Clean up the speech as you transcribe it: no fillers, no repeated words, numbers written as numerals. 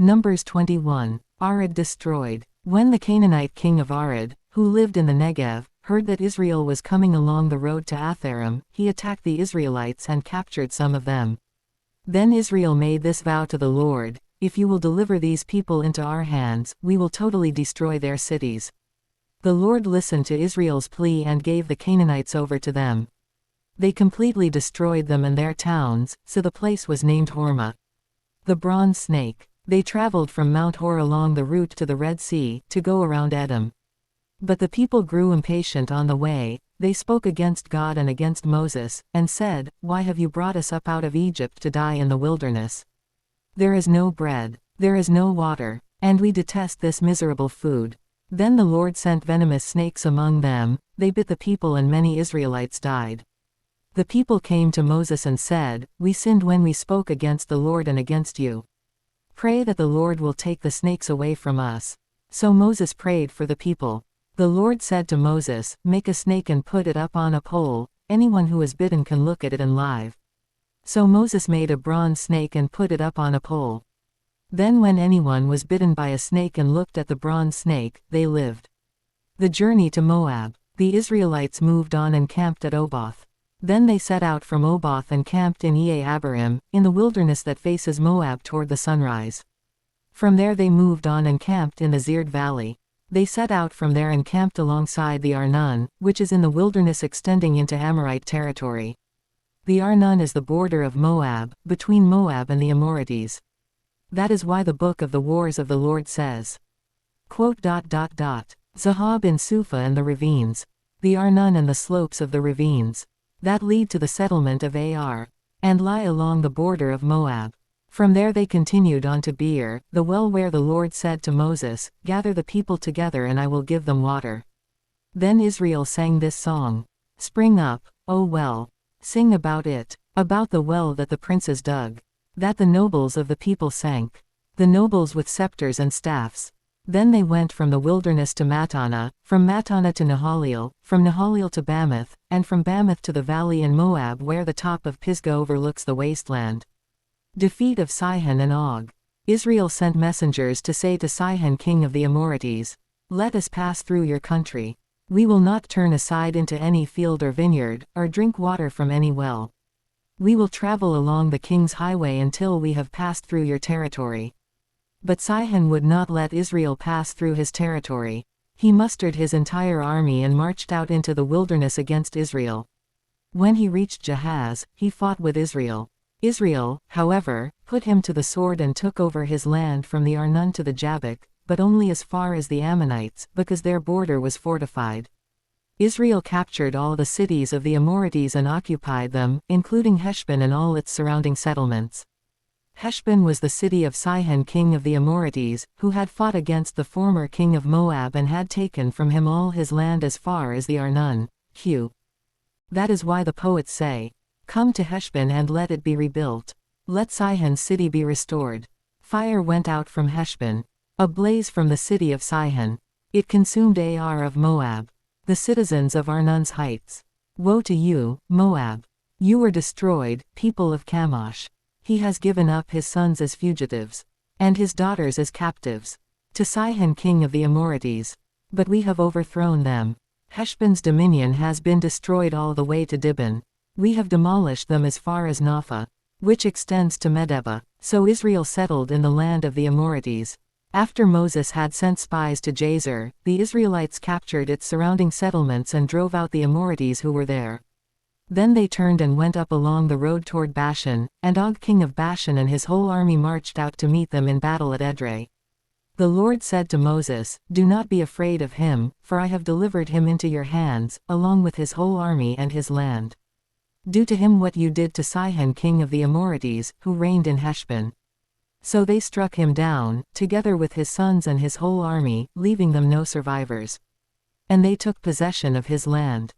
Numbers 21. Arad destroyed. When the Canaanite king of Arad, who lived in the Negev, heard that Israel was coming along the road to Atharim, he attacked the Israelites and captured some of them. Then Israel made this vow to the Lord: "If you will deliver these people into our hands, we will totally destroy their cities." The Lord listened to Israel's plea and gave the Canaanites over to them. They completely destroyed them and their towns, so the place was named Hormah. The bronze snake. They traveled from Mount Hor along the route to the Red Sea, to go around Edom. But the people grew impatient on the way. They spoke against God and against Moses, and said, "Why have you brought us up out of Egypt to die in the wilderness? There is no bread, there is no water, and we detest this miserable food." Then the Lord sent venomous snakes among them. They bit the people and many Israelites died. The people came to Moses and said, "We sinned when we spoke against the Lord and against you. Pray that the Lord will take the snakes away from us." So Moses prayed for the people. The Lord said to Moses, "Make a snake and put it up on a pole. Anyone who is bitten can look at it and live." So Moses made a bronze snake and put it up on a pole. Then when anyone was bitten by a snake and looked at the bronze snake, they lived. The journey to Moab. The Israelites moved on and camped at Oboth. Then they set out from Oboth and camped in Abarim, in the wilderness that faces Moab toward the sunrise. From there they moved on and camped in the Zered Valley. They set out from there and camped alongside the Arnon, which is in the wilderness extending into Amorite territory. The Arnon is the border of Moab, between Moab and the Amorites. That is why the Book of the Wars of the Lord says, Zahab in Suphah and the ravines. The Arnon and the slopes of the ravines that lead to the settlement of Ar, and lie along the border of Moab. From there they continued on to Beer, the well where the Lord said to Moses, "Gather the people together and I will give them water." Then Israel sang this song: "Spring up, O well. Sing about it, about the well that the princes dug, that the nobles of the people sank, the nobles with scepters and staffs." Then they went from the wilderness to Mattanah, from Mattanah to Nahaliel, from Nahaliel to Bamoth, and from Bamoth to the valley in Moab where the top of Pisgah overlooks the wasteland. Defeat of Sihon and Og. Israel sent messengers to say to Sihon king of the Amorites, "Let us pass through your country. We will not turn aside into any field or vineyard, or drink water from any well. We will travel along the king's highway until we have passed through your territory." But Sihon would not let Israel pass through his territory. He mustered his entire army and marched out into the wilderness against Israel. When he reached Jahaz, he fought with Israel. Israel, however, put him to the sword and took over his land from the Arnon to the Jabbok, but only as far as the Ammonites, because their border was fortified. Israel captured all the cities of the Amorites and occupied them, including Heshbon and all its surrounding settlements. Heshbon was the city of Sihon king of the Amorites, who had fought against the former king of Moab and had taken from him all his land as far as the Arnon. That is why the poets say, "Come to Heshbon and let it be rebuilt. Let Sihon's city be restored." Fire went out from Heshbon, a blaze from the city of Sihon. It consumed Ar of Moab, the citizens of Arnon's heights. Woe to you, Moab! You were destroyed, people of Chemosh. He has given up his sons as fugitives, and his daughters as captives, to Sihon king of the Amorites. But we have overthrown them. Heshbon's dominion has been destroyed all the way to Dibon. We have demolished them as far as Napha, which extends to Medeba. So Israel settled in the land of the Amorites. After Moses had sent spies to Jazer, the Israelites captured its surrounding settlements and drove out the Amorites who were there. Then they turned and went up along the road toward Bashan, and Og king of Bashan and his whole army marched out to meet them in battle at Edrei. The Lord said to Moses, "Do not be afraid of him, for I have delivered him into your hands, along with his whole army and his land. Do to him what you did to Sihon king of the Amorites, who reigned in Heshbon." So they struck him down, together with his sons and his whole army, leaving them no survivors. And they took possession of his land.